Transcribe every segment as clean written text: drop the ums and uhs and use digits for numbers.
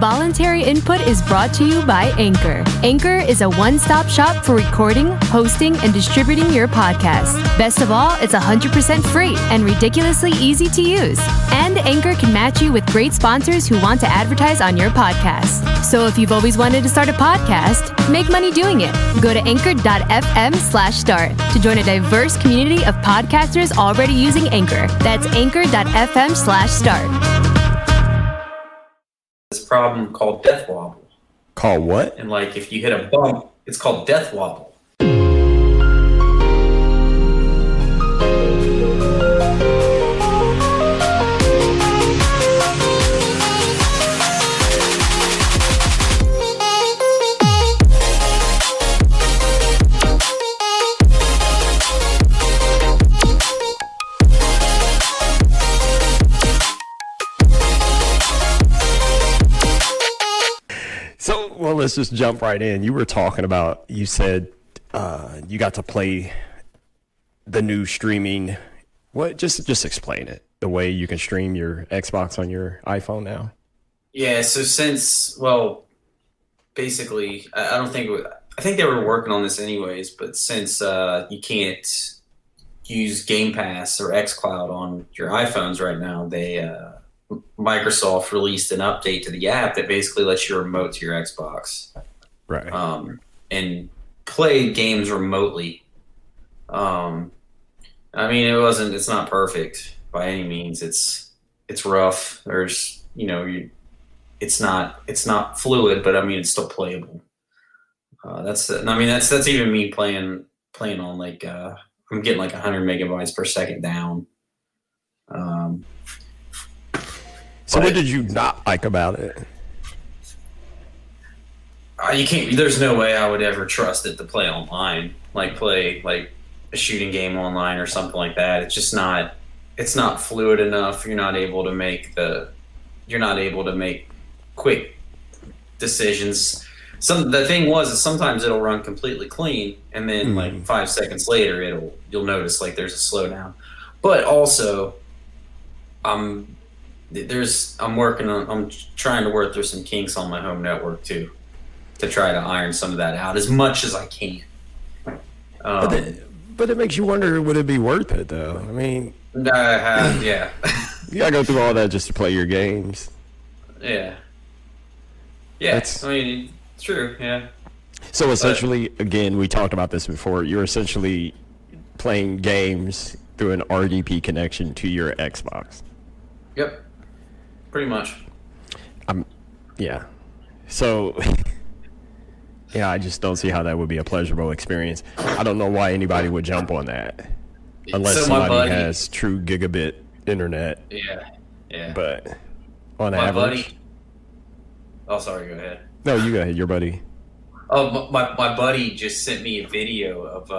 Voluntary input is brought to you by Anchor. Anchor is a one-stop shop for recording, hosting, and distributing your podcast. Best of all, it's 100% free and ridiculously easy to use. And Anchor can match you with great sponsors who want to advertise on your podcast. So if you've always wanted to start a podcast, make money doing it. Go to anchor.fm/start to join a diverse community of podcasters already using Anchor. That's anchor.fm/start. This problem called Death Wobble. Called what? And like if you hit a bump, it's called Death Wobble. So, well, let's just jump right in. You were talking about, you said you got to play the new streaming. What? Just explain it. The way you can stream your Xbox on your iPhone now. Yeah. So basically, I think they were working on this anyways. But since you can't use Game Pass or xCloud on your iPhones right now, Microsoft released an update to the app that basically lets you remote to your Xbox, right? And play games remotely. I mean, it's not perfect by any means. It's rough. There's, it's not fluid, but I mean, it's still playable. That's even me playing on like, I'm getting like 100 megabytes per second down. So what did you not like about it? You can't. There's no way I would ever trust it to play online, play a shooting game online or something like that. It's just not. It's not fluid enough. You're not able to make quick decisions. The thing was is sometimes it'll run completely clean, and then like 5 seconds later you'll notice like there's a slowdown. But also, I'm trying to work through some kinks on my home network too, to try to iron some of that out as much as I can. But it makes you wonder, would it be worth it though? I mean, yeah. You gotta go through all that just to play your games. Yeah. I mean, it's true. Yeah. So essentially, again, we talked about this before. You're essentially playing games through an RDP connection to your Xbox. Yep. Pretty much. Yeah. So, yeah, I just don't see how that would be a pleasurable experience. I don't know why anybody would jump on that unless somebody has true gigabit internet. Yeah. But on my average. Buddy. Oh, sorry. Go ahead. No, you go ahead. Your buddy. Oh, my buddy just sent me a video of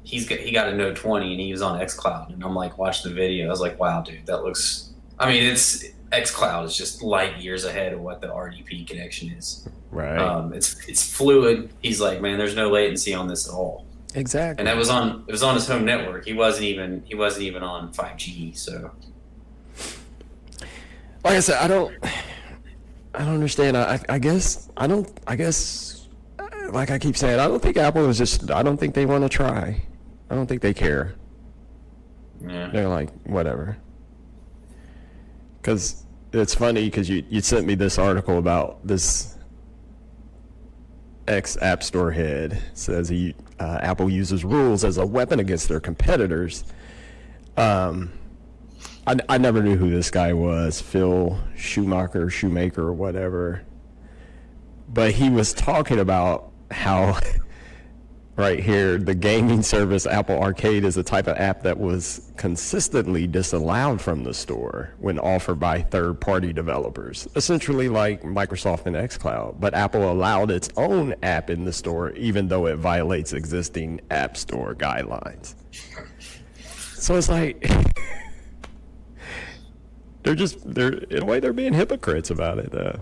he got a Note 20 and he was on xCloud, and I'm like watching the video. I was like, wow, dude, that looks. I mean, xCloud is just light years ahead of what the RDP connection is. Right. It's fluid. He's like, man, there's no latency on this at all. Exactly. And it was on his home network. He wasn't even on 5G. So, like I said, I don't understand. I guess like I keep saying, I don't think Apple is just. I don't think they want to try. I don't think they care. Yeah. They're like, whatever. Because it's funny because you sent me this article about this ex-App Store head. It says Apple uses rules as a weapon against their competitors. I never knew who this guy was, Phil Schumacher or whatever. But he was talking about how right here, the gaming service Apple Arcade is a type of app that was consistently disallowed from the store when offered by third-party developers, essentially like Microsoft and xCloud. But Apple allowed its own app in the store, even though it violates existing App Store guidelines. So it's like they're in a way they're being hypocrites about it, though.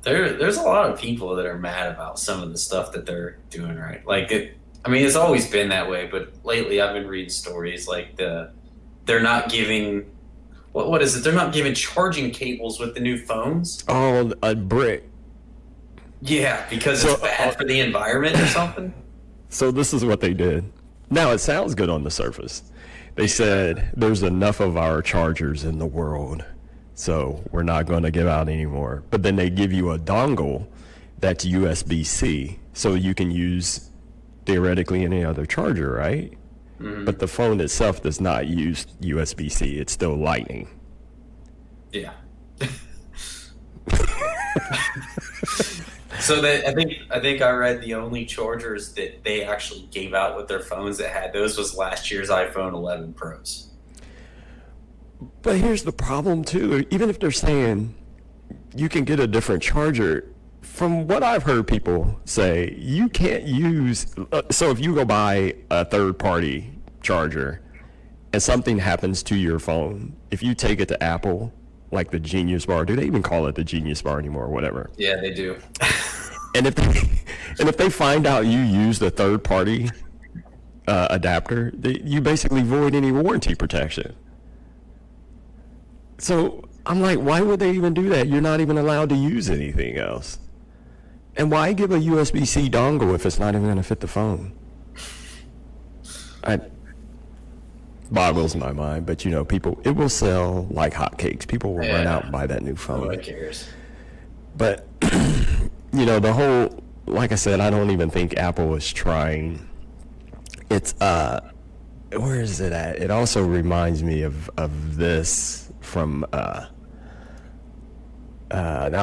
There's a lot of people that are mad about some of the stuff that they're doing right. It's always been that way, but lately I've been reading stories like they're not giving What is it? They're not giving charging cables with the new phones. Oh, a brick. Yeah, because it's bad for the environment or something. So this is what they did. Now, it sounds good on the surface. They said there's enough of our chargers in the world, so we're not going to give out anymore. But then they give you a dongle that's USB-C, so you can use theoretically any other charger, right? Mm-hmm. But the phone itself does not use USB-C. It's still Lightning. Yeah. So I think I read the only chargers that they actually gave out with their phones that had those was last year's iPhone 11 Pros. But here's the problem too. Even if they're saying you can get a different charger, from what I've heard people say, you can't use. So if you go buy a third-party charger and something happens to your phone, if you take it to Apple, like the Genius Bar, do they even call it the Genius Bar anymore or whatever? Yeah, they do. And if they find out you used a third party adapter, you basically void any warranty protection. So I'm like, why would they even do that? You're not even allowed to use anything else. And why give a USB-C dongle if it's not even going to fit the phone? Boggles my mind, but people, it will sell like hotcakes. People will run out and buy that new phone. Nobody cares. But the whole, like I said, I don't even think Apple is trying. It's where is it at? It also reminds me of this from now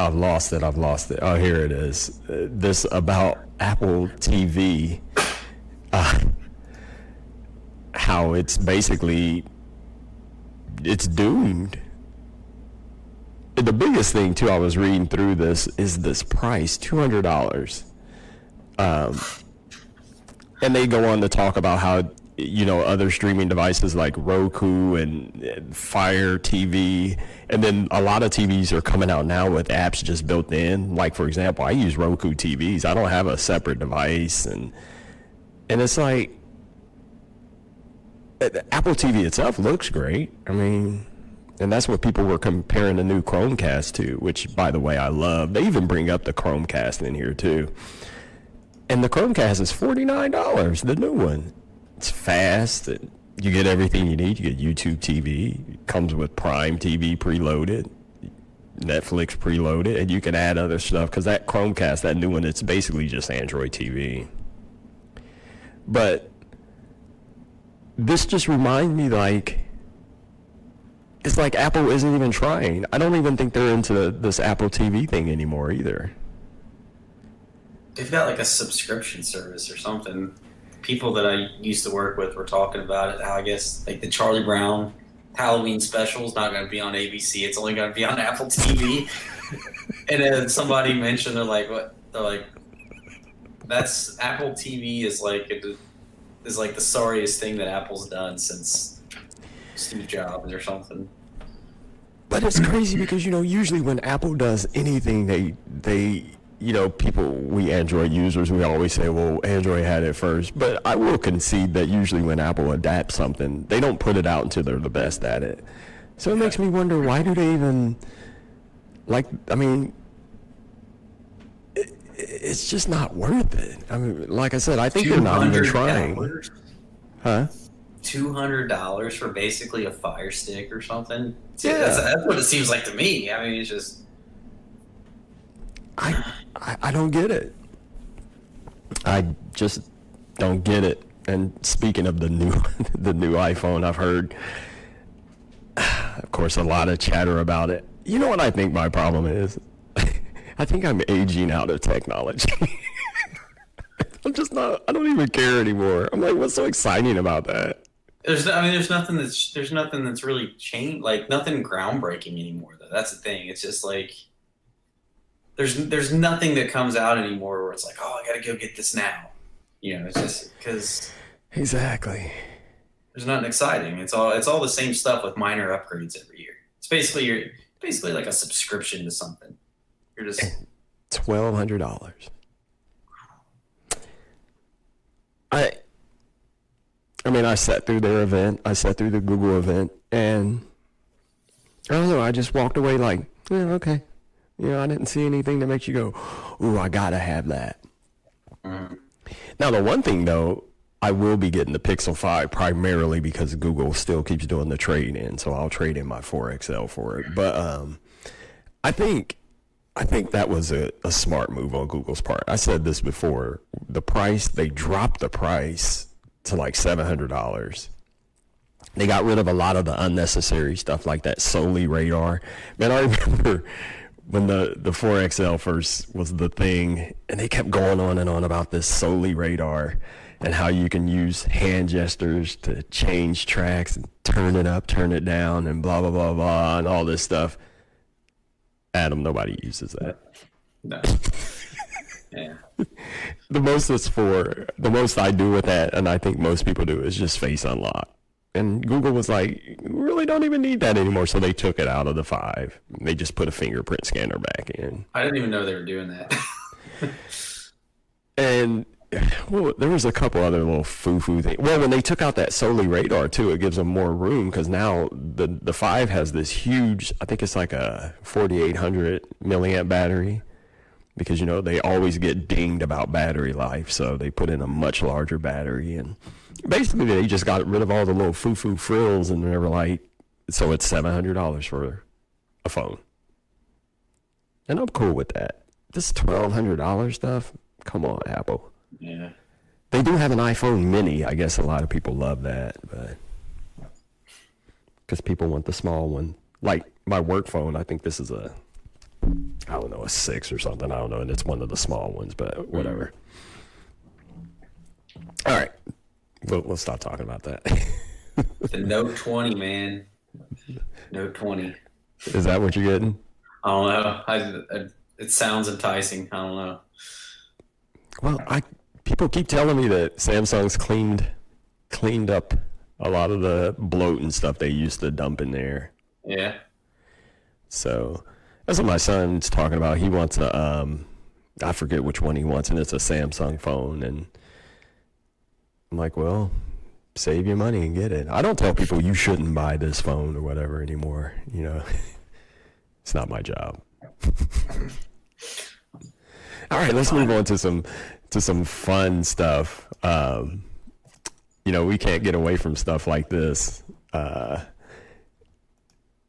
I've lost it. Oh, here it is. This about Apple TV. How it's basically doomed. The biggest thing too, I was reading through this, is this price, $200. And they go on to talk about how other streaming devices like Roku and Fire TV, and then a lot of TVs are coming out now with apps just built in. Like, for example, I use Roku TVs. I don't have a separate device, and it's like, Apple TV itself looks great. I mean, and that's what people were comparing the new Chromecast to, which, by the way, I love. They even bring up the Chromecast in here, too. And the Chromecast is $49, the new one. It's fast. You get everything you need. You get YouTube TV. It comes with Prime TV preloaded, Netflix preloaded, and you can add other stuff, because that Chromecast, that new one, it's basically just Android TV. But this just reminds me, like, it's like Apple isn't even trying. I don't even think they're into this Apple TV thing anymore either. They've got like a subscription service or something. People that I used to work with were talking about it. How I guess like the Charlie Brown Halloween special is not going to be on ABC. It's only going to be on Apple TV. And then somebody mentioned, they're like, what? They're like, that's Apple TV is like the sorriest thing that Apple's done since Steve Jobs or something. But it's crazy because, usually when Apple does anything, they people, we Android users, we always say, well, Android had it first. But I will concede that usually when Apple adapts something, they don't put it out until they're the best at it. So it makes me wonder, why do they even, it's just not worth it. I mean, like I said, I think they're not even trying. Huh? $200 for basically a Fire Stick or something? Yeah. That's what it seems like to me. I mean, it's just... I don't get it. I just don't get it. And speaking of the new iPhone, I've heard, of course, a lot of chatter about it. You know what I think my problem is? I think I'm aging out of technology. I don't even care anymore. I'm like, what's so exciting about that? There's nothing that's really changed, like nothing groundbreaking anymore though. That's the thing. It's just like there's nothing that comes out anymore where it's like, oh, I gotta go get this now. It's just because exactly. There's nothing exciting. It's all the same stuff with minor upgrades every year. It's basically like a subscription to something. You're just $1,200. I mean, I sat through their event. I sat through the Google event, and I don't know. I just walked away like, yeah, okay. You know, I didn't see anything that makes you go, ooh, I gotta have that. Now, the one thing though, I will be getting the Pixel 5 primarily because Google still keeps doing the trade in, so I'll trade in my 4XL for it. But I think that was a smart move on Google's part. I said this before. The price, they dropped the price to like $700. They got rid of a lot of the unnecessary stuff like that Soli radar. Man, I remember when the 4XL first was the thing, and they kept going on and on about this Soli radar and how you can use hand gestures to change tracks and turn it up, turn it down, and blah, blah, blah, blah, and all this stuff. Adam, nobody uses that. No. Yeah. The most I do with that, and I think most people do, is just face unlock. And Google was like, we really don't even need that anymore, so they took it out of the 5. They just put a fingerprint scanner back in. I didn't even know they were doing that. And well, there was a couple other little foo-foo things. Well, when they took out that Soli radar too, it gives them more room because now the 5 has this huge, I think it's like a 4800 milliamp battery, because, you know, they always get dinged about battery life, so they put in a much larger battery, and basically they just got rid of all the little foo-foo frills, and they were like, so it's $700 for a phone. And I'm cool with that. This $1,200 stuff, come on, Apple. Yeah. They do have an iPhone mini. I guess a lot of people love that, but because people want the small one. Like my work phone, I think this is a 6 or something. I don't know, and it's one of the small ones, but whatever. All right, we'll stop talking about that. The Note 20, man. Note 20. Is that what you're getting? I don't know. It sounds enticing. I don't know. Well, people keep telling me that Samsung's cleaned up a lot of the bloat and stuff they used to dump in there. Yeah. So that's what my son's talking about. He wants I forget which one he wants, and it's a Samsung phone. And I'm like, well, save your money and get it. I don't tell people you shouldn't buy this phone or whatever anymore. You know, it's not my job. All right, let's move on to some fun stuff. You know, we can't get away from stuff like this.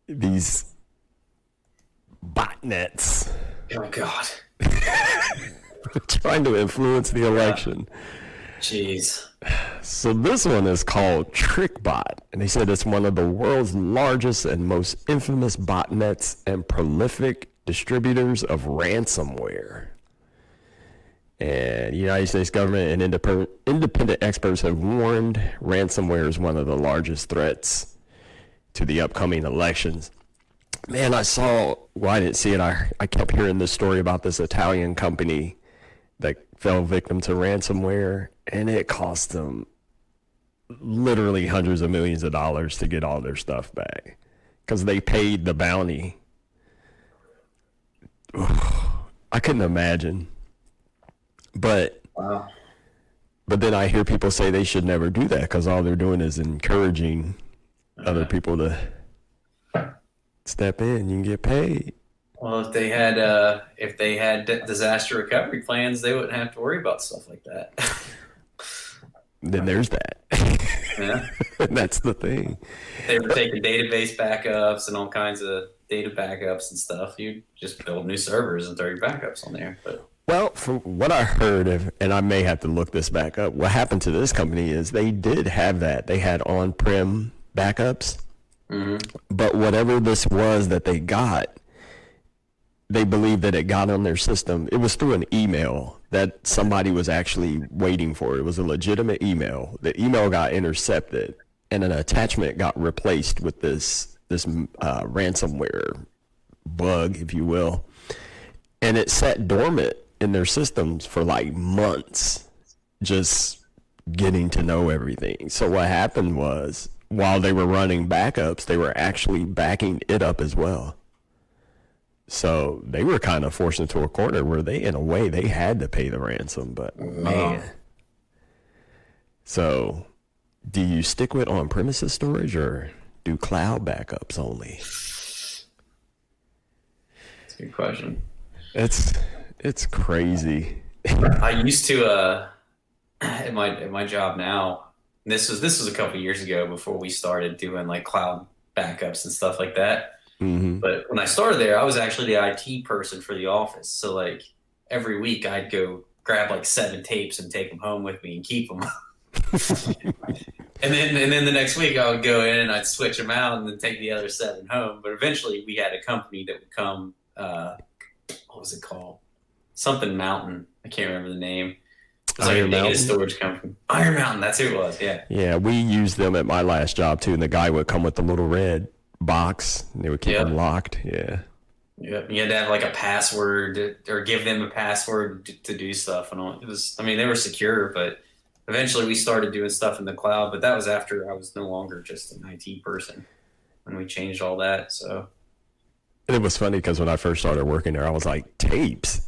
These botnets. Oh God. Trying to influence the election. Jeez. So this one is called TrickBot, and they said it's one of the world's largest and most infamous botnets and prolific distributors of ransomware. And the United States government and independent experts have warned ransomware is one of the largest threats to the upcoming elections. Man, I didn't see it. I kept hearing this story about this Italian company that fell victim to ransomware, and it cost them literally hundreds of millions of dollars to get all their stuff back because they paid the bounty. I couldn't imagine. But Wow. But then I hear people say they should never do that because all they're doing is encouraging other people to step in. You can get paid. Well, if they had disaster recovery plans, they wouldn't have to worry about stuff like that. Then there's that. Yeah. That's the thing. If they were taking database backups and all kinds of data backups and stuff, you just build new servers and throw your backups on there. But Well, from what I heard of, and I may have to look this back up, what happened to this company is they did have that. They had on-prem backups. Mm-hmm. But whatever this was that they got, they believed that it got on their system. It was through an email that somebody was actually waiting for. It was a legitimate email. The email got intercepted, and an attachment got replaced with this ransomware bug, if you will. And it sat dormant in their systems for like months, just getting to know everything. So what happened was, while they were running backups, they were actually backing it up as well. So they were kind of forced into a corner where they, in a way, they had to pay the ransom, but man. So do you stick with on-premises storage or do cloud backups only? a good question. It's crazy. I used to at my job now. This was a couple years ago before we started doing like cloud backups and stuff like that. Mm-hmm. But when I started there, I was actually the IT person for the office. So like every week I'd go grab like 7 tapes and take them home with me and keep them. and then the next week I would go in and I'd switch them out and then take the other 7 home. But eventually we had a company that would come, what was it called? Something Mountain. I can't remember the name. It was like a data storage company. Iron Mountain, that's who it was, yeah. Yeah, we used them at my last job too, and the guy would come with the little red box, and they would keep them locked, yeah. Yep, you had to have like a password or give them a password to do stuff. And all. It was, I mean, they were secure, but eventually we started doing stuff in the cloud, but that was after I was no longer just an IT person when we changed all that, so. And it was funny because when I first started working there, I was like, tapes?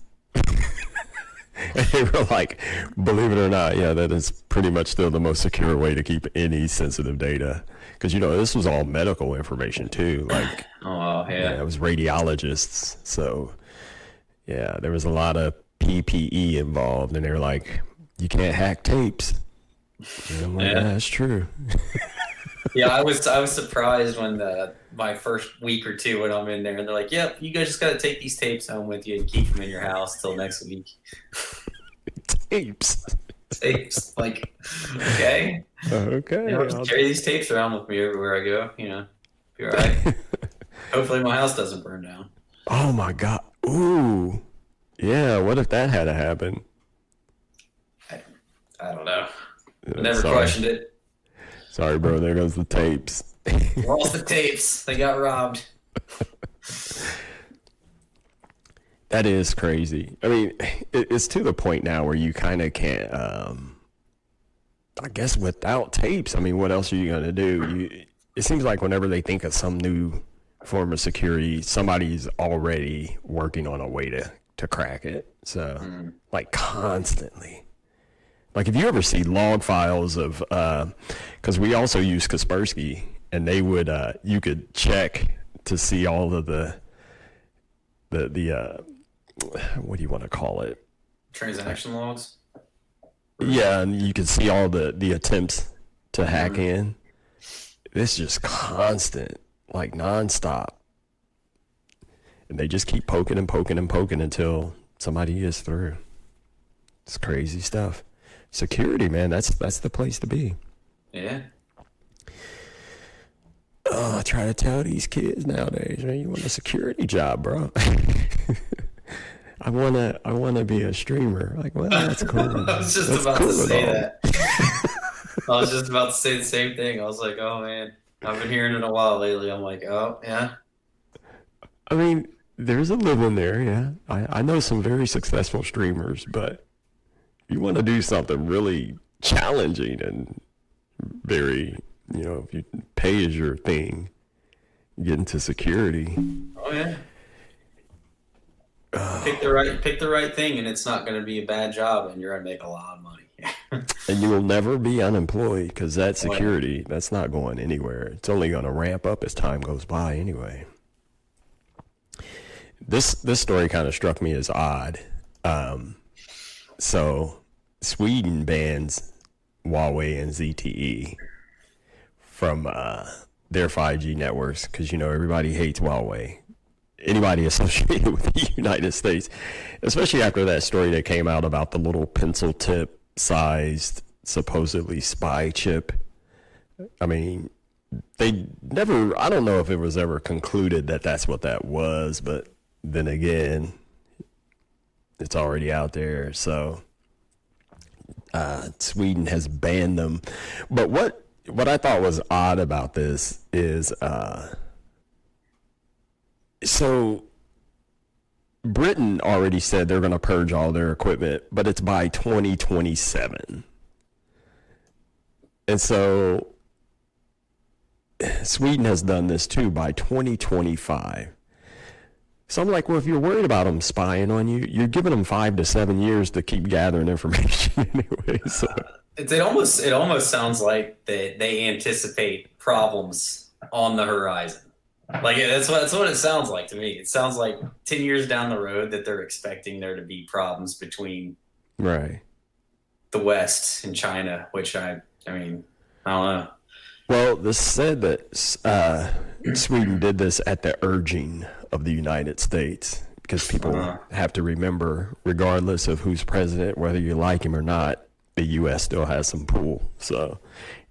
And they were like, believe it or not, yeah, that is pretty much still the most secure way to keep any sensitive data. Because, you know, this was all medical information too. Like, it was radiologists. So, yeah, there was a lot of PPE involved. And they were like, you can't hack tapes. And I'm like, yeah, that's true. Yeah, I was surprised when my first week or two when I'm in there and they're like, "Yep, you guys just got to take these tapes home with you and keep them in your house till next week." Tapes. Like, okay. Okay. I'll just carry these tapes around with me everywhere I go. You know, be all right. Hopefully, my house doesn't burn down. Oh my God! Ooh, yeah. What if that had to happen? I don't know. I never questioned it. Sorry, bro. There goes the tapes. Lost the tapes. They got robbed. That is crazy. I mean, it's to the point now where you kind of can't, I guess without tapes, I mean, what else are you going to do? It seems like whenever they think of some new form of security, somebody's already working on a way to crack it. So, like, constantly. Like, if you ever see log files of, because we also use Kaspersky, and they would, you could check to see all of the what do you want to call it? Transaction logs? Yeah, and you can see all the attempts to hack in. It's just constant, like nonstop. And they just keep poking and poking and poking until somebody gets through. It's crazy stuff. Security, man, that's the place to be. Yeah. Oh, I try to tell these kids nowadays, man, you want a security job, bro. I wanna be a streamer. Like, well, that's cool. I was just about to say that. I was just about to say the same thing. I was like, oh man, I've been hearing it a while lately. I'm like, oh yeah. I mean, there's a living there, yeah. I know some very successful streamers, but you want to do something really challenging and very, you know, if you pay as your thing, get into security. Oh yeah. Pick the right thing, and it's not going to be a bad job, and you're going to make a lot of money. And you will never be unemployed because that security, that's not going anywhere. It's only going to ramp up as time goes by anyway. This story kind of struck me as odd. So Sweden bans Huawei and ZTE from their 5G networks because, you know, everybody hates Huawei. Anybody associated with the United States, especially after that story that came out about the little pencil tip sized supposedly spy chip. I mean, they never, I don't know if it was ever concluded that that's what that was, but then again, it's already out there. So Sweden has banned them. But what I thought was odd about this is, so Britain already said they're going to purge all their equipment, but it's by 2027. And so Sweden has done this too by 2025. So I'm like, well, if you're worried about them spying on you, you're giving them 5 to 7 years to keep gathering information anyway. So it almost sounds like they anticipate problems on the horizon. Like that's what it sounds like to me. It sounds like 10 years down the road that they're expecting there to be problems between Right. the West and China, which I mean, I don't know. Well, this said that Sweden did this at the urging of the United States because people have to remember, regardless of who's president, whether you like him or not, the U.S. still has some pull. So,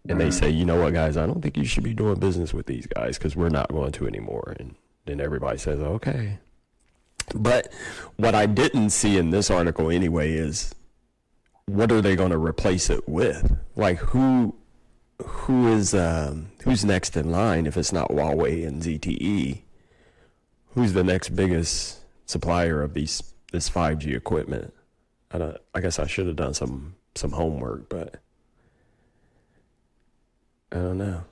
and they say, you know what, guys, I don't think you should be doing business with these guys because we're not going to anymore. And then everybody says, okay. But what I didn't see in this article anyway is what are they going to replace it with? Like who's next in line if it's not Huawei and ZTE? Who's the next biggest supplier of this 5G equipment? I guess I should have done some homework, but I don't know.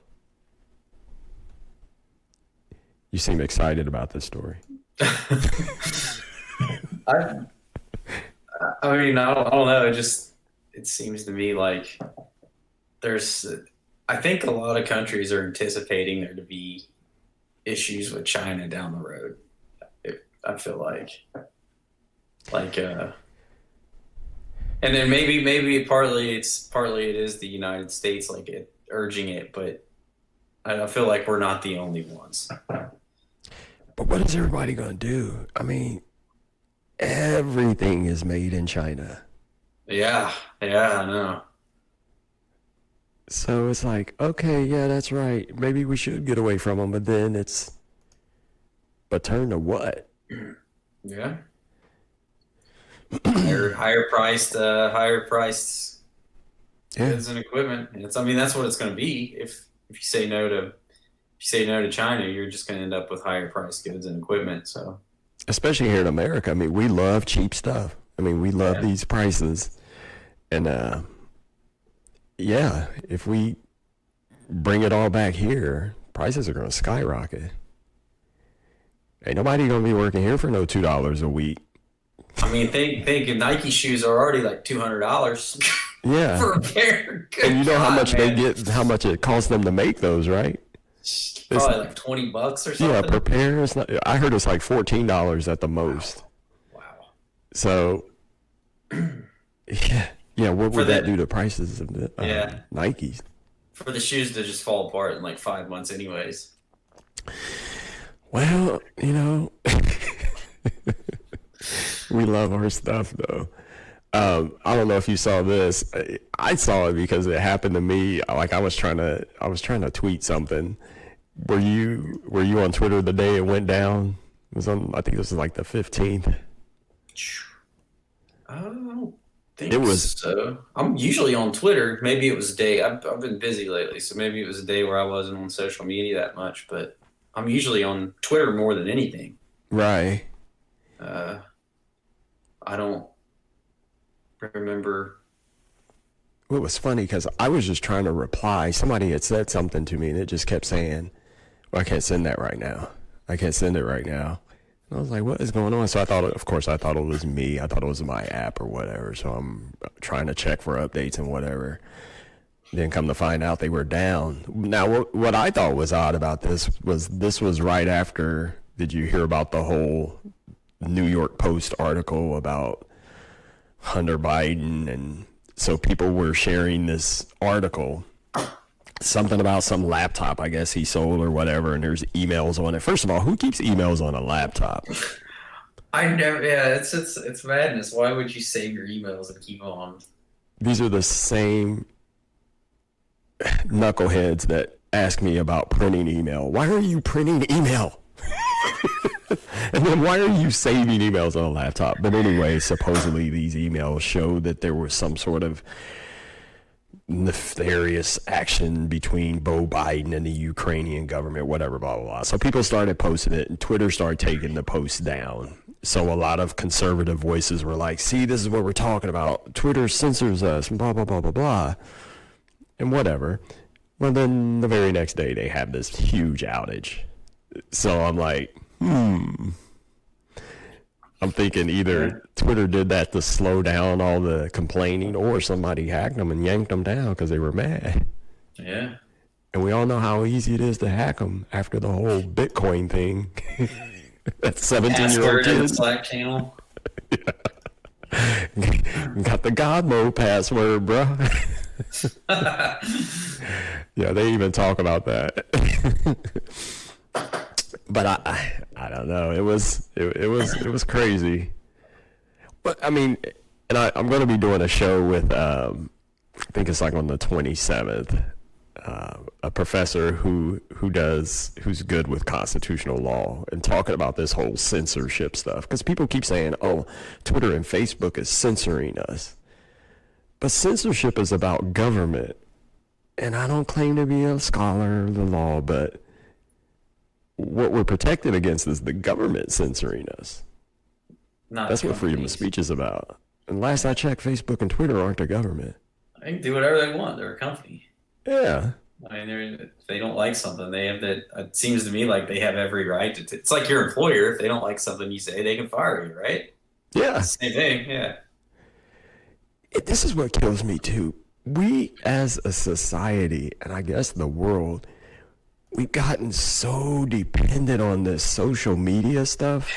You seem excited about this story. I mean, I don't know. It seems to me like I think a lot of countries are anticipating there to be issues with China down the road. I feel like, and then maybe partly it is the United States urging it, but I feel like we're not the only ones. But what is everybody going to do? I mean, everything is made in China. Yeah, I know. So it's like, okay, yeah, that's right. Maybe we should get away from them, but then but turn to what? Yeah. higher priced goods and equipment. And that's what it's going to be. If you say no to China, you're just going to end up with higher priced goods and equipment. So, especially here in America, I mean, we love cheap stuff. I mean, we love these prices, and if we bring it all back here, prices are going to skyrocket. Ain't nobody going to be working here for no $2 a week. I mean, think Nike shoes are already like $200. Yeah. For a pair. And you know how much they get, how much it costs them to make those, right? Probably like $20 or something. Yeah, per pair. I heard it's like $14 at the most. Wow. So, yeah. What would that do to prices of the Nikes? For the shoes to just fall apart in like 5 months, anyways. Well, we love our stuff though. I don't know if you saw this. I saw it because it happened to me. Like I was trying to tweet something. Were you on Twitter the day it went down? It was on. I think this was like the 15th. I don't think so. I'm usually on Twitter. Maybe it was a day. I've been busy lately, so maybe it was a day where I wasn't on social media that much. But I'm usually on Twitter more than anything. Right. I don't remember. Well, it was funny because I was just trying to reply. Somebody had said something to me, and it just kept saying, well, I can't send that right now. I can't send it right now. And I was like, what is going on? So I thought it was me. I thought it was my app or whatever. So I'm trying to check for updates and whatever. Then come to find out they were down. Now, what I thought was odd about this was right after, did you hear about the whole New York Post article about Hunter Biden? And so people were sharing this article, something about some laptop, I guess he sold or whatever, and there's emails on it. First of all, who keeps emails on a laptop? I never. Yeah, it's madness. Why would you save your emails and keep on? These are the same knuckleheads that ask me about printing email. Why are you printing email? And then why are you saving emails on a laptop? But anyway, supposedly these emails showed that there was some sort of nefarious action between Beau Biden and the Ukrainian government, whatever, blah, blah, blah. So people started posting it, and Twitter started taking the post down. So a lot of conservative voices were like, see, this is what we're talking about. Twitter censors us, blah, blah, blah, blah, blah, and whatever. Well, then the very next day, they have this huge outage. So I'm like, I'm thinking either Twitter did that to slow down all the complaining, or somebody hacked them and yanked them down because they were mad. Yeah. And we all know how easy it is to hack them after the whole Bitcoin thing. That 17-year-old Password in the kid. Slack channel. Got the God mode password, bro. Yeah, they even talk about that. But I don't know. It was crazy. But I mean, and I'm going to be doing a show with I think it's like on the 27th. A professor who's good with constitutional law and talking about this whole censorship stuff, because people keep saying, oh, Twitter and Facebook is censoring us, but censorship is about government. And I don't claim to be a scholar of the law, but what we're protected against is the government censoring us. That's what freedom of speech is about. And last I checked, Facebook and Twitter aren't the government. They can do whatever they want. They're a company. Yeah. I mean, if they don't like something, they have that. It seems to me like they have every right to. It's like your employer. If they don't like something you say, they can fire you, right? Yeah. Same thing. Yeah. This is what kills me too. We as a society, and I guess the world, we've gotten so dependent on this social media stuff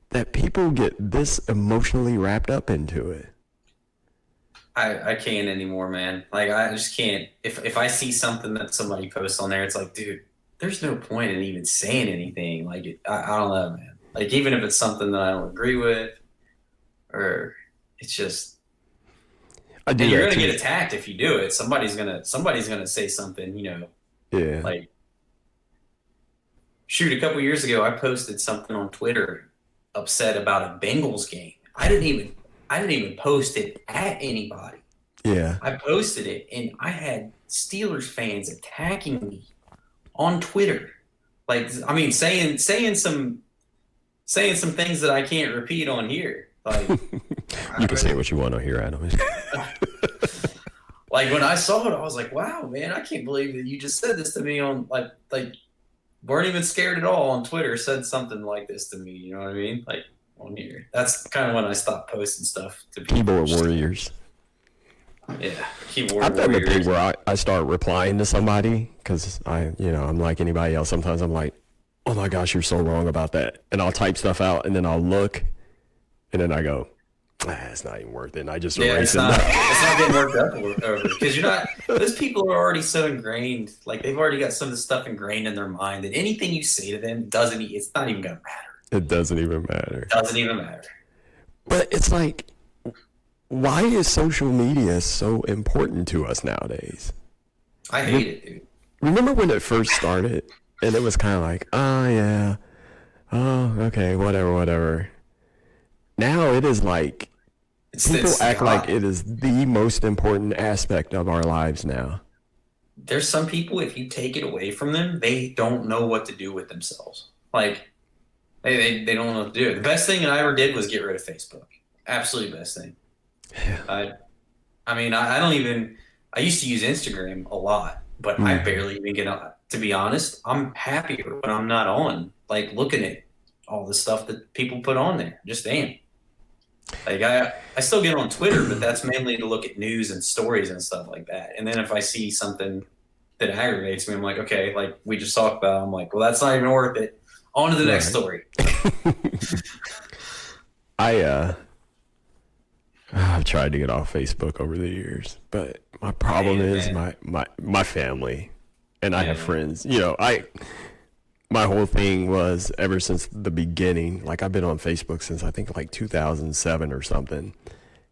that people get this emotionally wrapped up into it. I can't anymore, man. Like, I just can't. If I see something that somebody posts on there, it's like, dude, there's no point in even saying anything. Like, I don't know, man. Like, even if it's something that I don't agree with, or it's just, and you're gonna get attacked if you do it. Somebody's gonna say something, Yeah. Like, shoot, a couple years ago, I posted something on Twitter, upset about a Bengals game. I didn't even post it at anybody. Yeah. I posted it, and I had Steelers fans attacking me on Twitter. Like, I mean, saying some things that I can't repeat on here. Like, you can say what you want to hear, Adam. Like, when I saw it, I was like, wow, man, I can't believe that you just said this to me on like weren't even scared at all on Twitter, said something like this to me. You know what I mean? Like, on here. That's kind of when I stopped posting stuff to people. Keyboard warriors. Yeah, keyboard I've done the warriors. thing where I start replying to somebody because I'm like anybody else. Sometimes I'm like, oh my gosh, you're so wrong about that. And I'll type stuff out and then I'll look and then I go, it's not even worth it. And I just erase it. It's not getting worked up over because those people are already so ingrained. Like, they've already got some of the stuff ingrained in their mind that anything you say to them it's not even going to matter. It doesn't even matter. It doesn't even matter. But it's like, why is social media so important to us nowadays? I hate it, dude. Remember when it first started and it was kind of like, oh yeah, oh okay, whatever. Now it is like, people act like it is the most important aspect of our lives now. There's some people, if you take it away from them, they don't know what to do with themselves. Like, they don't know what to do. The best thing that I ever did was get rid of Facebook. Absolutely best thing. Yeah. I used to use Instagram a lot, but I barely even get on. To be honest, I'm happier when I'm not on, like, looking at all the stuff that people put on there. Just damn. Like, I still get on Twitter, but that's mainly to look at news and stories and stuff like that. And then if I see something that aggravates me, I'm like, okay, like we just talked about, I'm like, well, that's not even worth it. On to the next story. I've tried to get off Facebook over the years, but my problem is my family, and I have friends. My whole thing was ever since the beginning, like I've been on Facebook since I think like 2007 or something.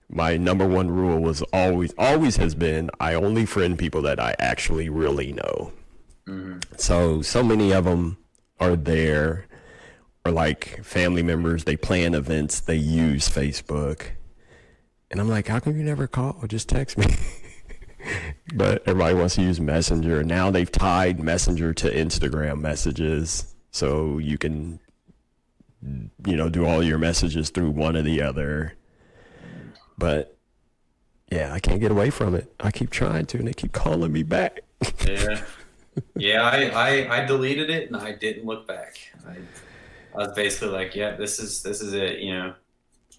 My number one rule was always has been, I only friend people that I actually really know. Mm-hmm. So many of them are there, or like family members, they plan events, they use Facebook. And I'm like, how come you never call or just text me? But everybody wants to use Messenger. Now they've tied Messenger to Instagram messages, so you can, do all your messages through one or the other. But yeah, I can't get away from it. I keep trying to, and they keep calling me back. Yeah. I deleted it and I didn't look back. I was basically like, yeah, this is it,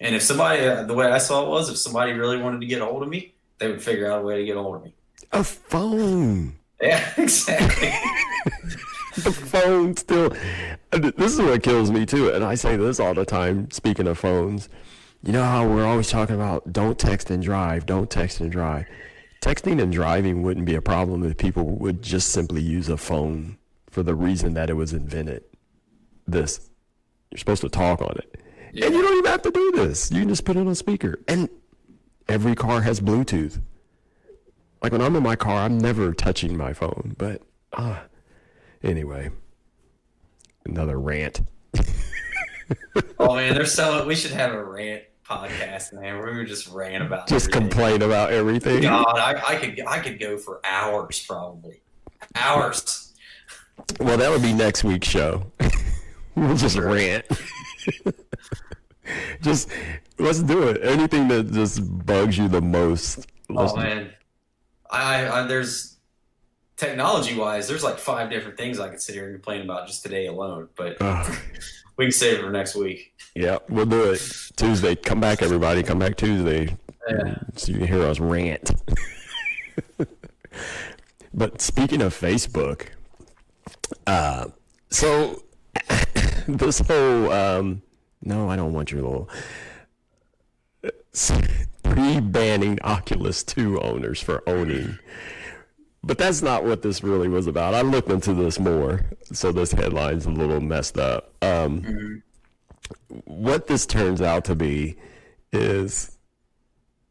And if somebody, the way I saw it was, if somebody really wanted to get a hold of me, they would figure out a way to get a hold of me. A phone. Yeah, exactly. The phone still. This is what kills me too, and I say this all the time. Speaking of phones, you know how we're always talking about don't text and drive, don't text and drive. Texting and driving wouldn't be a problem if people would just simply use a phone for the reason that it was invented. This, you're supposed to talk on it, Yeah. and you don't even have to do this. You can just put it on speaker, and every car has Bluetooth. Like when I'm in my car, I'm never touching my phone. But anyway, another rant. Oh man, we should have a rant podcast, man. Where we would just rant about Just everything. complain about everything. God, I could go for hours, probably hours. Well, that would be next week's show. We'll just rant. Just let's do it. Anything that just bugs you the most. Oh man, I there's technology-wise, there's like 5 different things I could sit here and complain about just today alone. But we can save it for next week. Yeah, we'll do it Tuesday. Come back, everybody. Come back Tuesday, so you can hear us rant. But speaking of Facebook, so this whole no, I don't want your little pre-banning Oculus 2 owners for owning. But that's not what this really was about. I looked into this more, so this headline's a little messed up. What this turns out to be is,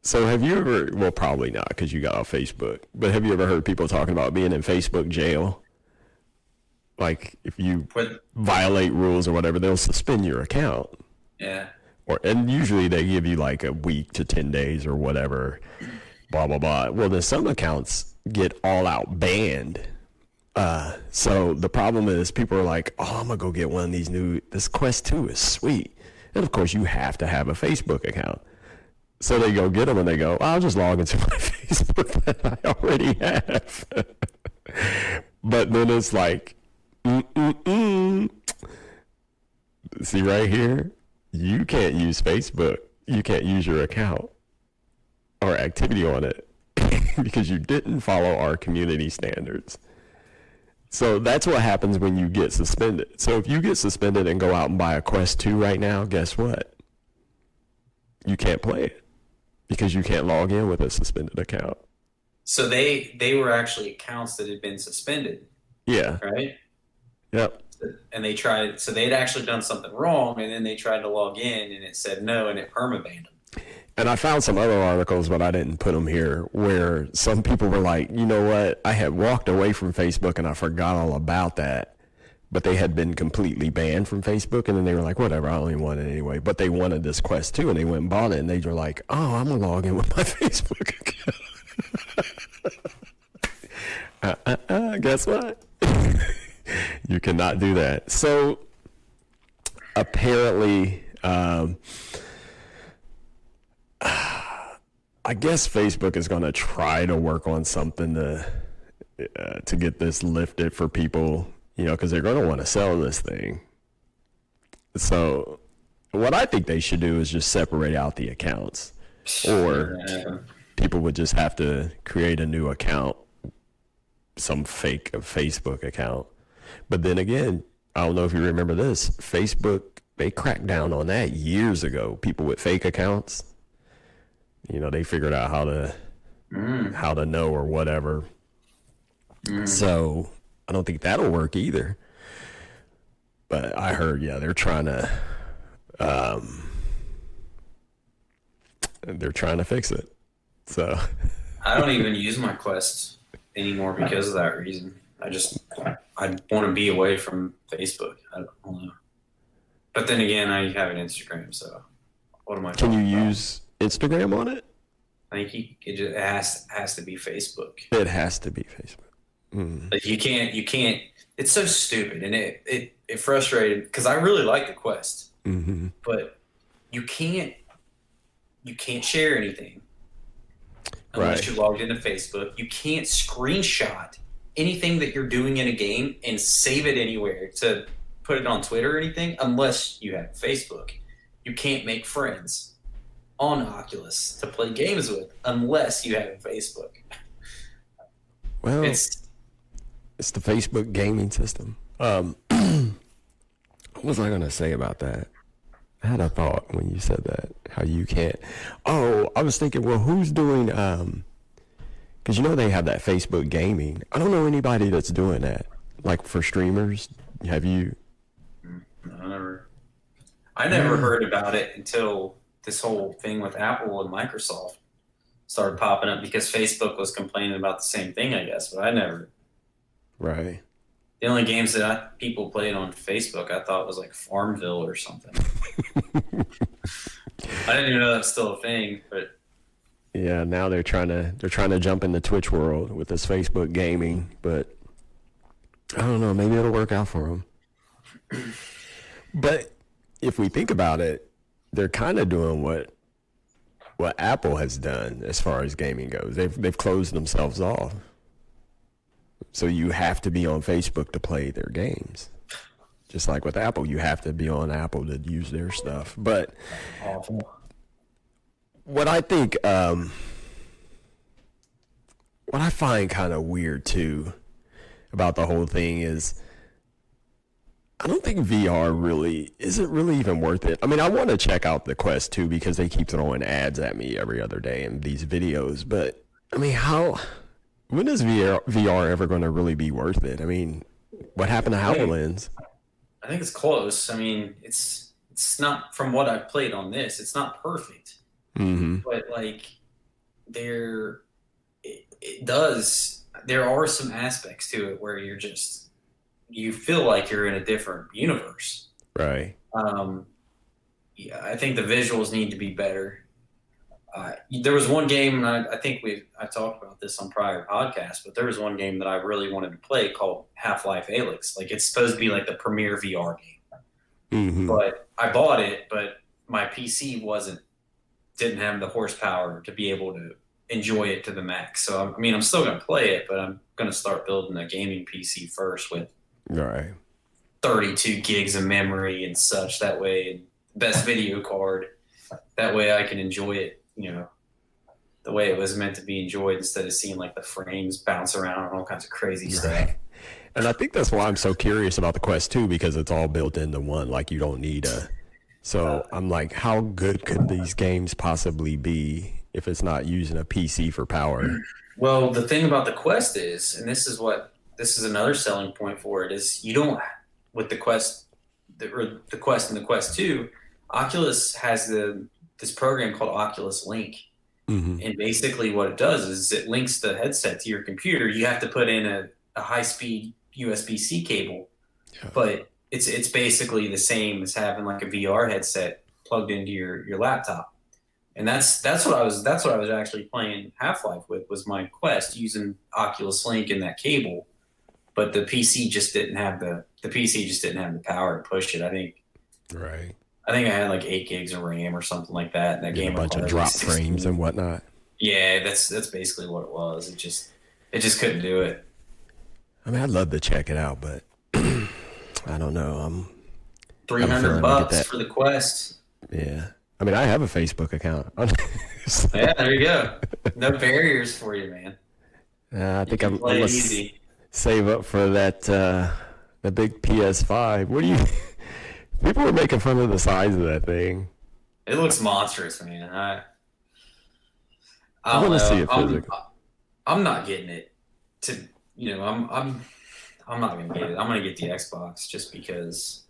so have you ever, well, probably not because you got off Facebook, but have you ever heard people talking about being in Facebook jail? Like if you violate rules or whatever, they'll suspend your account. Yeah. And usually they give you like a week to 10 days or whatever, blah, blah, blah. Well, then some accounts get all out banned. So the problem is people are like, oh, I'm going to go get one of these this Quest 2 is sweet. And of course you have to have a Facebook account. So they go get them and they go, I'll just log into my Facebook that I already have. But then it's like, see right here, you can't use Facebook. You can't use your account or activity on it because you didn't follow our community standards. So that's what happens when you get suspended. So if you get suspended and go out and buy a Quest 2 right now, guess what? You can't play it because you can't log in with a suspended account. So they were actually accounts that had been suspended. Yeah. Right? Yep. And they tried, so they'd actually done something wrong, and then they tried to log in, and it said no, and it permabanned them. And I found some other articles, but I didn't put them here, where some people were like, you know what, I had walked away from Facebook and I forgot all about that. But they had been completely banned from Facebook, and then they were like, whatever, I only want it anyway. But they wanted this Quest 2, and they went and bought it, and they were like, oh, I'm going to log in with my Facebook account. Guess what? You cannot do that. So apparently, I guess Facebook is going to try to work on something to get this lifted for people, you know, because they're going to want to sell this thing. So what I think they should do is just separate out the accounts, or people would just have to create a new account, some fake Facebook account. But then again, I don't know if you remember this, Facebook, they cracked down on that years ago. People with fake accounts, you know, they figured out how to know or whatever. So I don't think that'll work either. But I heard, yeah, they're trying to fix it. So I don't even use my Quest anymore because of that reason. I want to be away from Facebook. I don't know. But then again, I have an Instagram, so what am I Can talking you about? use Instagram on it? I think it has to be Facebook. It has to be Facebook. Like you can't. It's so stupid, and it frustrated because I really like the Quest, but you can't share anything unless Right. you're logged into Facebook. You can't screenshot anything that you're doing in a game and save it anywhere to put it on Twitter or anything unless you have Facebook. You can't make friends on Oculus to play games with unless you have Facebook. Well, It's the Facebook gaming system. What was I gonna say about that? I had a thought when you said that. How you can't. Oh, I was thinking. Well, who's doing? Because they have that Facebook gaming. I don't know anybody that's doing that. Like for streamers, have you? I never heard about it until this whole thing with Apple and Microsoft started popping up because Facebook was complaining about the same thing, I guess. But I never. Right. The only games that people played on Facebook, I thought was like Farmville or something. I didn't even know that's still a thing, but yeah, now they're trying to jump in the Twitch world with this Facebook gaming, but I don't know, maybe it'll work out for them. But if we think about it, they're kind of doing what Apple has done as far as gaming goes. They've closed themselves off. So you have to be on Facebook to play their games. Just like with Apple, you have to be on Apple to use their stuff. But what I think, what I find kind of weird too about the whole thing is I don't think VR isn't really even worth it. I mean, I want to check out the Quest 2 because they keep throwing ads at me every other day in these videos. But I mean, when is VR ever going to really be worth it? I mean, what happened to HoloLens? I think it's close. I mean, it's not, from what I've played on this, it's not perfect. Mm-hmm. But like there are some aspects to it where you feel like you're in a different universe. Right. Yeah, I think the visuals need to be better. There was one game, and I think I talked about this on prior podcasts, but there was one game that I really wanted to play called Half-Life Alyx. Like, it's supposed to be like the premier VR game. Mm-hmm. But I bought it, but my PC didn't have the horsepower to be able to enjoy it to the max. So, I mean, I'm still going to play it, but I'm going to start building a gaming PC first with right. 32 gigs of memory and such. That way, and best video card. That way I can enjoy it, the way it was meant to be enjoyed instead of seeing like the frames bounce around and all kinds of crazy stuff. And I think that's why I'm so curious about the Quest 2 because it's all built into one. Like you don't need So I'm like, how good could these games possibly be if it's not using a PC for power? Well, the thing about the Quest is, and this is another selling point for it, is you don't, with the Quest, the Quest and the Quest 2, Oculus has this program called Oculus Link. Mm-hmm. And basically what it does is it links the headset to your computer. You have to put in a high-speed USB-C cable, but it's basically the same as having like a VR headset plugged into your laptop. And that's what I was actually playing Half-Life with, was my Quest using Oculus Link and that cable. But the PC just didn't have the power to push it. I think I had like 8 gigs of RAM or something like that. And that game, a bunch of drop frames and whatnot. Yeah, that's basically what it was. It just couldn't do it. I mean, I'd love to check it out, but I don't know. $300 for the Quest. Yeah. I mean, I have a Facebook account. Yeah, there you go. No barriers for you, man. I think I'm gonna save up for that the big PS5. What do you? People were making fun of the size of that thing. It looks monstrous, man. I want to see it physically. I'm not getting it. I'm not gonna get it. I'm gonna get the Xbox just because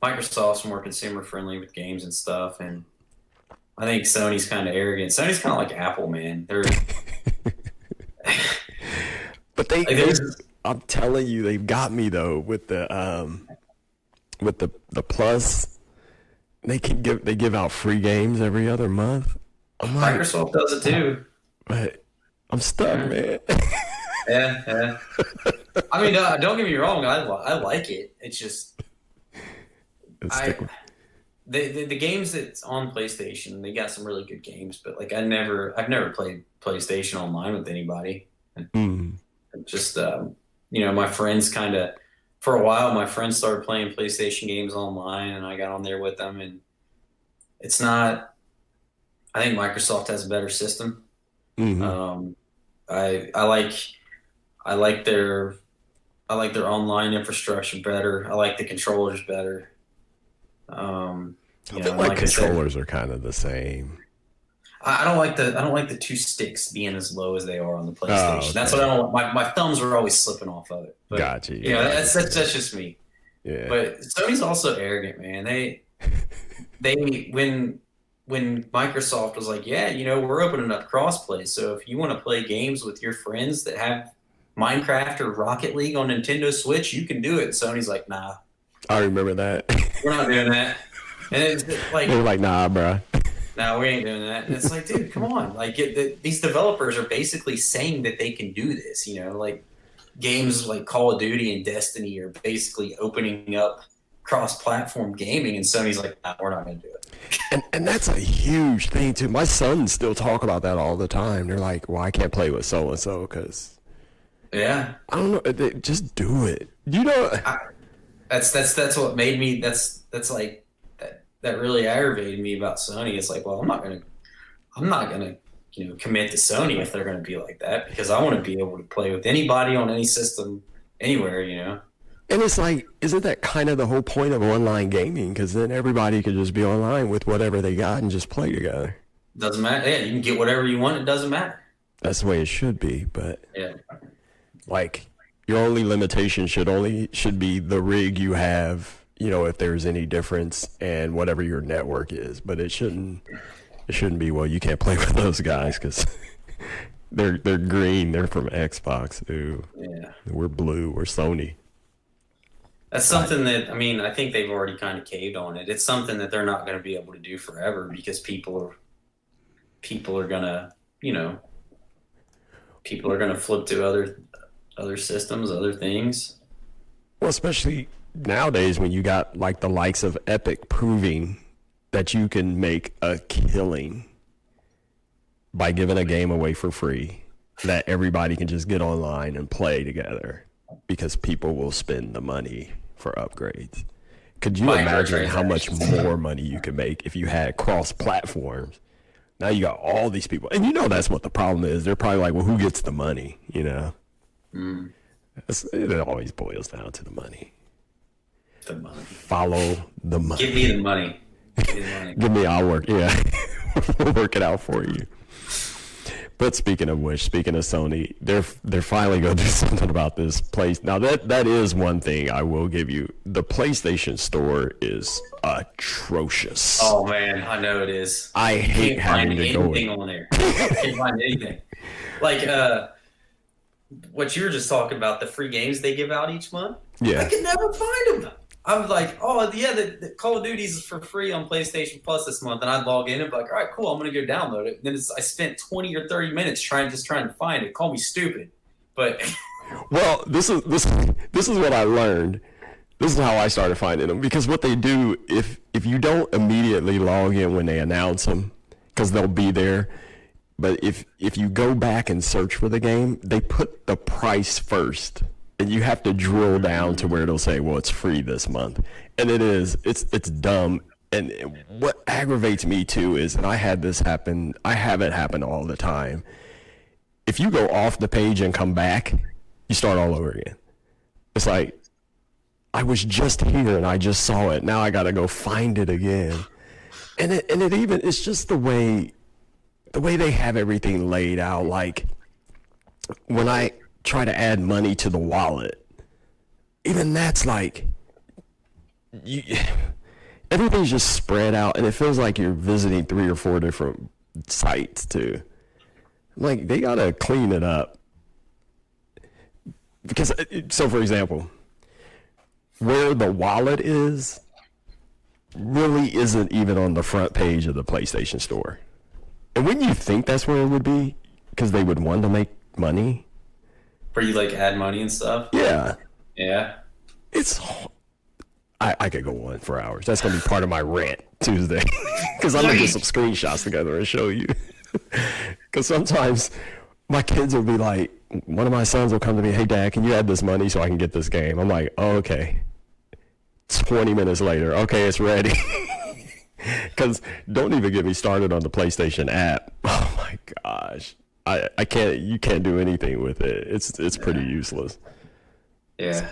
Microsoft's more consumer friendly with games and stuff, and I think Sony's kind of arrogant. Sony's kind of like Apple, man. They're but I'm telling you, they've got me though with the Plus. They give out free games every other month. Microsoft does it too. But I'm stuck, man. Yeah. I mean, don't get me wrong. I like it. It's just the games that's on PlayStation, they got some really good games, but like I've never played PlayStation online with anybody. Just my friends kind of, for a while, my friends started playing PlayStation games online, and I got on there with them, and it's not. I think Microsoft has a better system. Mm-hmm. I like their I like their online infrastructure better. I like the controllers better. I feel like controllers are kind of the same. I don't like the two sticks being as low as they are on the PlayStation. Oh, okay. That's what I don't. My thumbs are always slipping off of it. But, Gotcha. That's just me. Yeah. But Sony's also arrogant, man. They when Microsoft was like, yeah, we're opening up crossplay. So if you want to play games with your friends that have Minecraft or Rocket League on Nintendo Switch, you can do it. Sony's like, nah. I remember that. We're not doing that. And it's like, they were like, nah, bro. No, we ain't doing that. And it's like, dude, come on. Like, these developers are basically saying that they can do this, like games like Call of Duty and Destiny are basically opening up cross-platform gaming, and Sony's like, nah, we're not going to do it. And that's a huge thing, too. My sons still talk about that all the time. They're like, well, I can't play with so-and-so because... Yeah. I don't know. Just do it. That's what made me... That's like... That really aggravated me about Sony. It's like, well, I'm not gonna commit to Sony if they're gonna be like that, because I want to be able to play with anybody on any system anywhere, And it's like, isn't that kind of the whole point of online gaming? Because then everybody could just be online with whatever they got and just play together. Doesn't matter. Yeah, you can get whatever you want. It doesn't matter. That's the way it should be, but yeah, like your only limitation should be the rig you have. If there's any difference and whatever your network is, but it shouldn't be, well, you can't play with those guys because they're green. They're from Xbox. Ooh. Yeah. We're blue. We're Sony. That's something that, I think they've already kind of caved on it. It's something that they're not going to be able to do forever because people are going to flip to other systems, other things. Well, especially nowadays when you got like the likes of Epic proving that you can make a killing by giving a game away for free that everybody can just get online and play together because people will spend the money for upgrades. Could you imagine how much more money you could make if you had cross platforms? Now you got all these people, and that's what the problem is. They're probably like, well, who gets the money? It always boils down to the money. The money. Follow the money. Give me the money. Give me, I'll work. Yeah. We'll work it out for you. But speaking of Sony, they're finally going to do something about this place. Now that is one thing I will give you. The PlayStation Store is atrocious. Oh man, I know it is. I hate having to go in. On there. Can't find anything. Like what you were just talking about, the free games they give out each month. Yeah. I can never find them. I was like, oh yeah, the Call of Duty's for free on PlayStation Plus this month, and I'd log in and be like, all right, cool, I'm gonna go download it. And then I spent 20 or 30 minutes trying to find it. Call me stupid, but well, this is what I learned. This is how I started finding them, because what they do, if you don't immediately log in when they announce them, because they'll be there, but if you go back and search for the game, they put the price first. And you have to drill down to where it'll say, well, it's free this month. And it's dumb. And what aggravates me too is, and I have it happen all the time. If you go off the page and come back, you start all over again. It's like, I was just here and I just saw it. Now I got to go find it again. And it's just the way they have everything laid out. Like when I try to add money to the wallet, even that's like everything's just spread out, and it feels like you're visiting 3 or 4 different sites too. Like, they gotta clean it up, because so for example, where the wallet is really isn't even on the front page of the PlayStation Store. And wouldn't you think that's where it would be, because they would want to make money? Where you like add money and stuff? Yeah. Yeah. I could go on for hours. That's going to be part of my rant Tuesday. Because I'm going to get some screenshots together and show you. Because sometimes my kids will be like, one of my sons will come to me, hey, Dad, can you add this money so I can get this game? I'm like, oh, okay. 20 minutes later, okay, it's ready. Because don't even get me started on the PlayStation app. Oh, my gosh. I can't. You can't do anything with it. It's pretty useless. Yeah.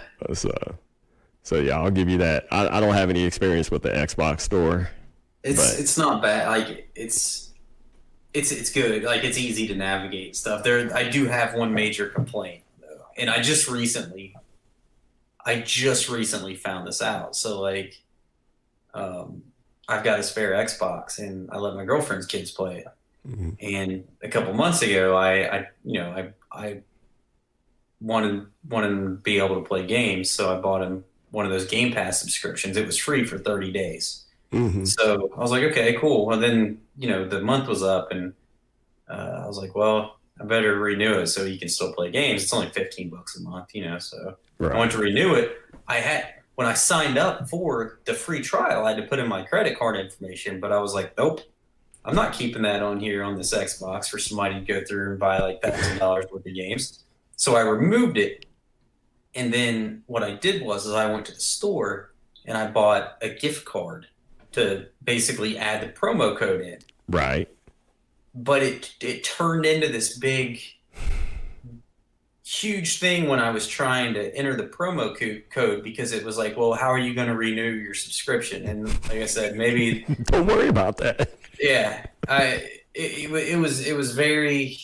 So yeah, I'll give you that. I don't have any experience with the Xbox store. It's not bad. Like it's good. Like it's easy to navigate stuff. I do have one major complaint though, and I just recently found this out. So like, I've got a spare Xbox, and I let my girlfriend's kids play it. Mm-hmm. And a couple months ago, I wanted to be able to play games, so I bought him one of those Game Pass subscriptions. It was free for 30 days. Mm-hmm. So I was like, okay, cool. Well, then, the month was up, and I was like, well, I better renew it so you can still play games. It's only $15 a month, so Right. I went to renew it. When I signed up for the free trial, I had to put in my credit card information, but I was like, nope, I'm not keeping that on here on this Xbox for somebody to go through and buy like $1,000 worth of games. So I removed it. And then what I did was I went to the store and I bought a gift card to basically add the promo code in. Right. But it turned into this big, huge thing when I was trying to enter the promo code, because it was like, well, how are you going to renew your subscription? And like I said, maybe don't worry about that. Yeah, it was very.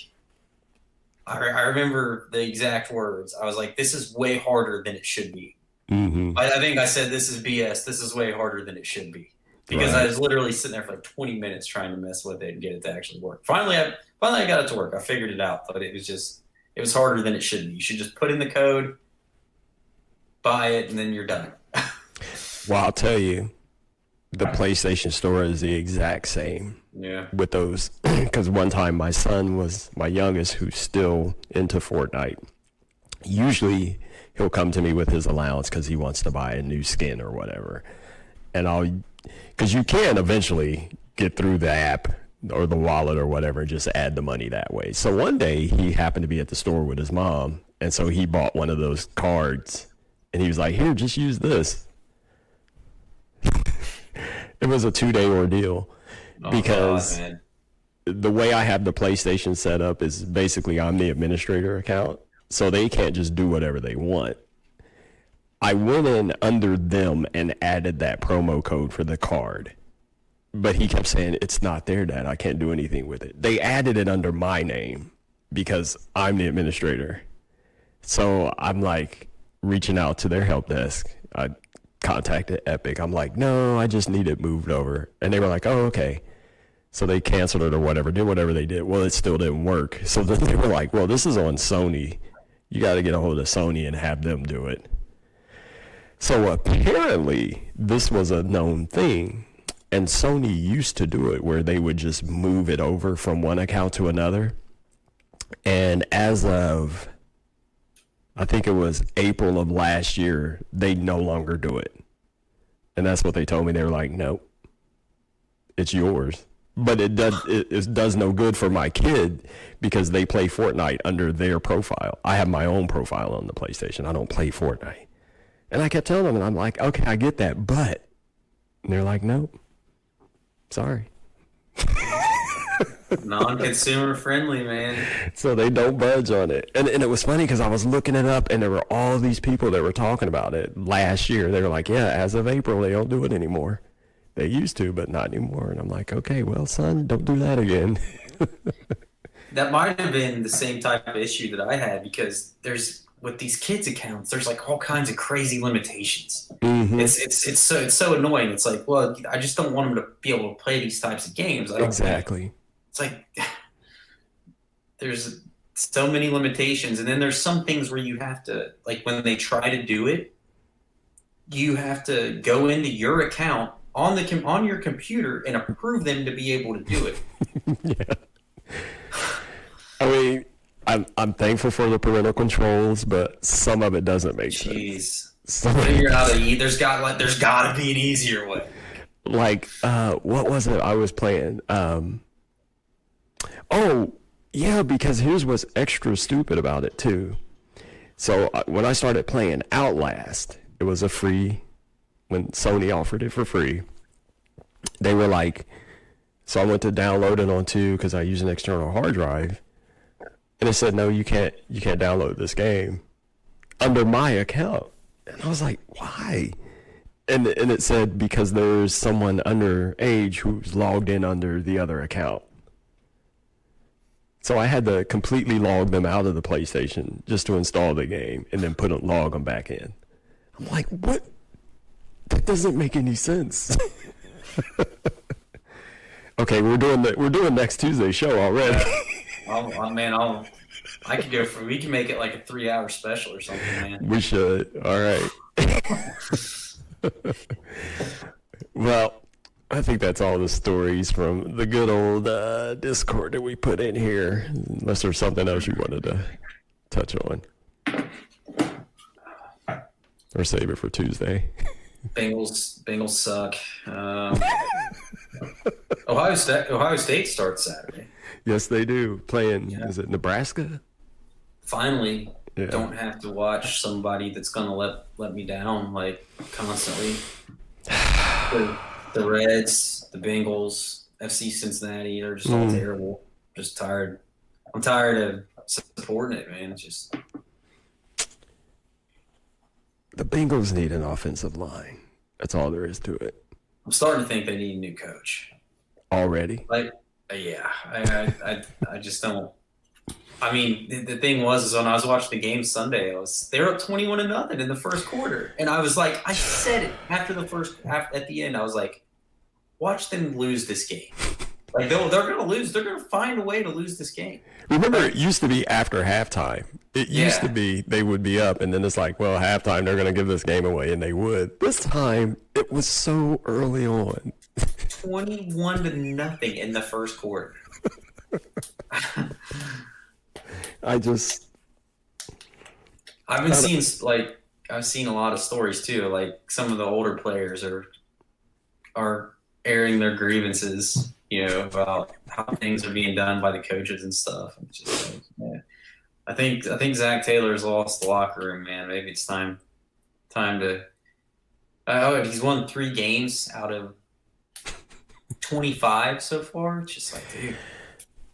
I remember the exact words. I was like, "This is way harder than it should be." Mm-hmm. I think I said, "This is BS. This is way harder than it should be," because Right. I was literally sitting there for like 20 minutes trying to mess with it and get it to actually work. Finally, I got it to work. I figured it out, but it was harder than it should be. You should just put in the code, buy it, and then you're done. Well, I'll tell you, the PlayStation Store is the exact same. Yeah. With those, because one time my son was my youngest, who's still into Fortnite. Usually he'll come to me with his allowance because he wants to buy a new skin or whatever. And because you can eventually get through the app or the wallet or whatever and just add the money that way. So one day he happened to be at the store with his mom, and so he bought one of those cards, and he was like, here, just use this. It was a 2-day ordeal. Because the way I have the PlayStation set up is basically I'm the administrator account, so they can't just do whatever they want. I went in under them and added that promo code for the card, but he kept saying, it's not there, Dad. I can't do anything with it. They added it under my name because I'm the administrator. So I'm like reaching out to their help desk. I contacted Epic. I'm like, no, I just need it moved over. And they were like, oh, okay. So they canceled it or whatever, did whatever they did. Well, it still didn't work. So then they were like, well, this is on Sony. You got to get a hold of Sony and have them do it. So apparently this was a known thing. And Sony used to do it where they would just move it over from one account to another. And as of, I think it was April of last year, they no longer do it. And that's what they told me. They were like, nope, it's yours. But it does no good for my kid because they play Fortnite under their profile. I have my own profile on the PlayStation. I don't play Fortnite. And I kept telling them, and I'm like, okay, I get that, but. And they're like, nope, sorry. Non-consumer friendly, man. So they don't budge on it. And it was funny because I was looking it up, and there were all these people that were talking about it last year. They were like, yeah, as of April, they don't do it anymore. They used to, but not anymore. And I'm like, okay, well, son, don't do that again. That might have been the same type of issue that I had, because with these kids accounts, there's like all kinds of crazy limitations. Mm-hmm. It's so annoying. It's like, well, I just don't want them to be able to play these types of games. Exactly. It's like there's so many limitations, and then there's some things where you have to, like when they try to do it, you have to go into your account on your computer and approve them to be able to do it. Yeah. I mean, I'm thankful for the parental controls, but some of it doesn't make sense. Figure out there's got to be an easier way. Like, what was it I was playing? Oh, yeah, because here's what's extra stupid about it, too. So when I started playing Outlast, it was a free, when Sony offered it for free, they were like, so I went to download it onto, because I use an external hard drive, and it said, no, you can't download this game. under my account. And I was like, why? And it said because there's someone underage who's logged in under the other account. So I had to completely log them out of the PlayStation just to install the game and then log them back in. I'm like, what? That doesn't make any sense. Okay, we're doing next Tuesday's show already. I could go for. We can make it like a 3-hour special or something, man. We should. All right. Well, I think that's all the stories from the good old Discord that we put in here. Unless there's something else you wanted to touch on, or save it for Tuesday. Bengals suck. Ohio State starts Saturday. Yes, they do. Playing, is it Nebraska? Finally, don't have to watch somebody that's gonna let me down like constantly. The Reds, the Bengals, FC Cincinnati, they're just all terrible. Just tired. I'm tired of supporting it, man. It's just the Bengals need an offensive line. That's all there is to it. I'm starting to think they need a new coach. Already? Like, yeah. I just don't. I mean, the thing is when I was watching the game Sunday, they were up 21-0 in the first quarter, and I was like, I said it at the end. I was like, watch them lose this game. Like they're going to lose. They're going to find a way to lose this game. Remember, it used to be after halftime. It used to be they would be up, and then it's like, well, halftime they're going to give this game away, and they would. This time, it was so early on. 21-0 in the first quarter. I've seen a lot of stories too. Like some of the older players are airing their grievances, about how things are being done by the coaches and stuff. It's just like, yeah. I think Zach Taylor's lost the locker room, man. Maybe it's time to. He's won 3 games out of 25 so far. It's just like, dude.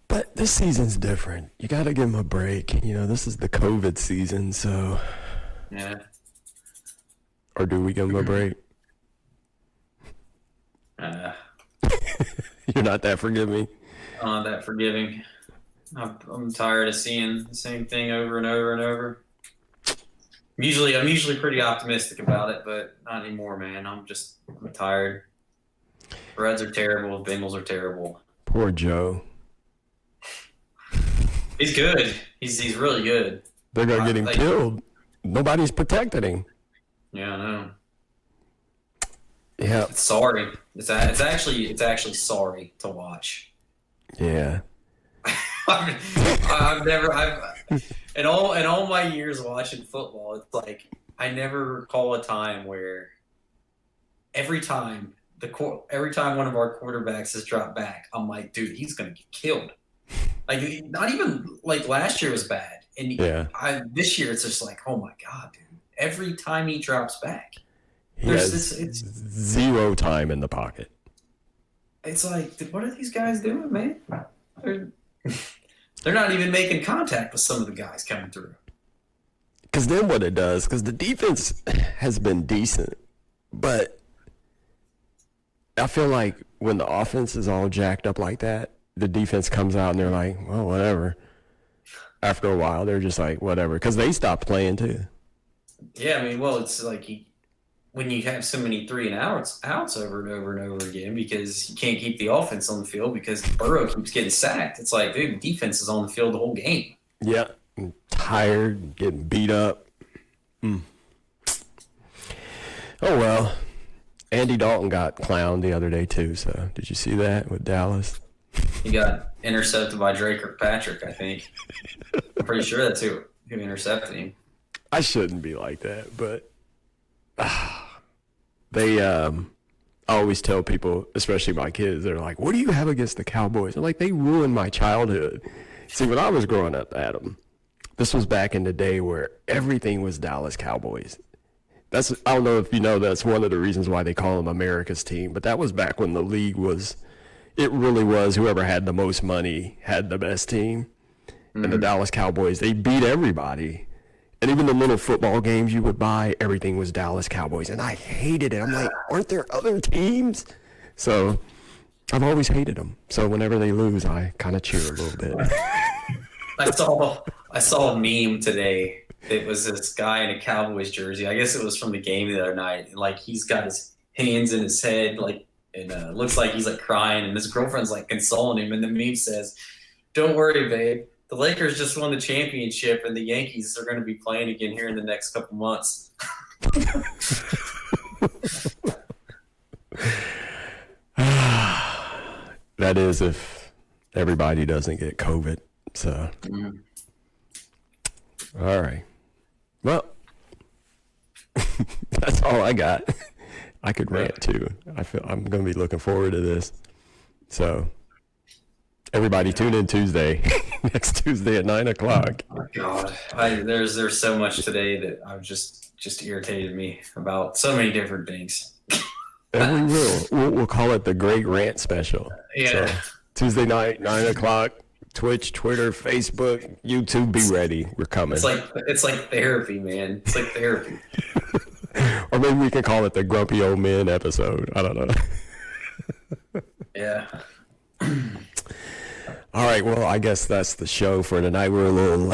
But this season's different. You got to give him a break. This is the COVID season, so. Yeah. Or do we give him a break? You're not that forgiving? That forgiving. I'm tired of seeing the same thing over and over and over. I'm usually pretty optimistic about it, but not anymore, man. I'm tired. Reds are terrible. Bengals are terrible. Poor Joe. He's good. He's really good. They're gonna get him killed. Nobody's protecting him. Yeah, I know. Yeah. It's sorry. It's actually sorry to watch. Yeah. I've never in all my years watching football, it's like I never recall a time where every time one of our quarterbacks has dropped back, I'm like, dude, he's gonna get killed. Like, not even like last year was bad, and this year it's just like, oh my god, dude! Every time he drops back, it's zero time in the pocket. It's like, what are these guys doing, man? They're not even making contact with some of the guys coming through. Because then what it does, because the defense has been decent, but I feel like when the offense is all jacked up like that, the defense comes out and they're like, well, whatever. After a while, they're just like, whatever, because they stopped playing too. Yeah, I mean, well, it's like when you have so many 3-and-outs over and over and over again because you can't keep the offense on the field because Burrow keeps getting sacked. It's like, dude, the defense is on the field the whole game. Yeah, I'm tired, getting beat up. Oh, well. Andy Dalton got clowned the other day too, so did you see that with Dallas? He got intercepted by Drake Kirkpatrick, I think. I'm pretty sure that's who intercepted him. I shouldn't be like that, but they I always tell people, especially my kids, they're like, what do you have against the Cowboys? I'm like, they ruined my childhood. See, when I was growing up, Adam, this was back in the day where everything was Dallas Cowboys. I don't know if you know, that's one of the reasons why they call them America's team, but that was back when the league it really was whoever had the most money had the best team. Mm-hmm. And the Dallas Cowboys, they beat everybody. And even the little football games you would buy, everything was Dallas Cowboys. And I hated it. I'm like, aren't there other teams? So I've always hated them. So whenever they lose, I kind of cheer a little bit. I saw a meme today. It was this guy in a Cowboys jersey. I guess it was from the game the other night. And, like, he's got his hands in his head, like, and looks like he's like crying. And his girlfriend's like consoling him. And the meme says, "Don't worry, babe. The Lakers just won the championship, and the Yankees are going to be playing again here in the next couple months." That is if everybody doesn't get COVID. So, all right. Well, that's all I got. I could rant too. I'm going to be looking forward to this. So, everybody tune in Tuesday, next Tuesday at 9:00. Oh God, there's so much today that I've just irritated me about so many different things. And we will. We'll call it the Great Rant Special. Yeah. So, Tuesday night, 9:00. Twitch, Twitter, Facebook, YouTube. Be ready. We're coming. It's like therapy, man. It's like therapy. Or maybe we can call it the Grumpy Old Men episode. I don't know. Yeah. All right. Well, I guess that's the show for tonight. We're a little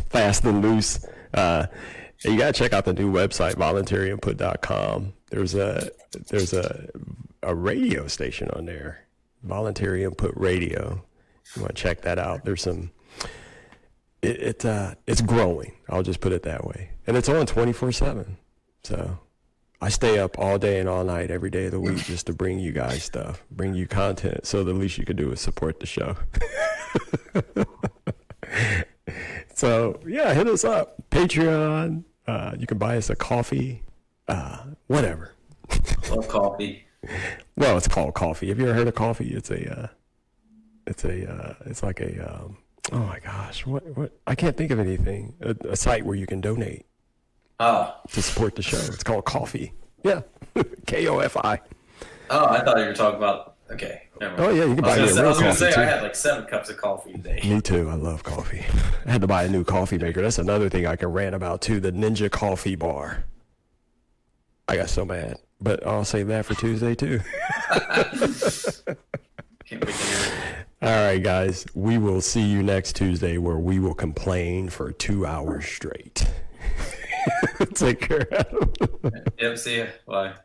fast and loose. You gotta check out the new website, voluntaryinput.com. There's a radio station on there, Voluntary Input Radio. You want to check that out? There's some. It's growing. I'll just put it that way, and it's on 24/7. So I stay up all day and all night every day of the week just to bring you guys stuff, bring you content. So the least you can do is support the show. So yeah, hit us up. Patreon. You can buy us a coffee. Whatever. Love coffee. Well, it's called coffee. Have you ever heard of coffee? It's like a oh my gosh, what? I can't think of anything. A site where you can donate. Oh. To support the show. It's called Coffee. Yeah. KOFI. Oh, I thought you were talking about. Okay. Never mind. Oh yeah, you can buy me a real I was gonna coffee say too. I had like 7 cups of coffee today. Me too. I love coffee. I had to buy a new coffee maker. That's another thing I can rant about too. The Ninja Coffee Bar. I got so mad, but I'll save that for Tuesday too. Can't wait to hear it. All right, guys. We will see you next Tuesday, where we will complain for 2 hours straight. Take care. Yep. See ya. Bye.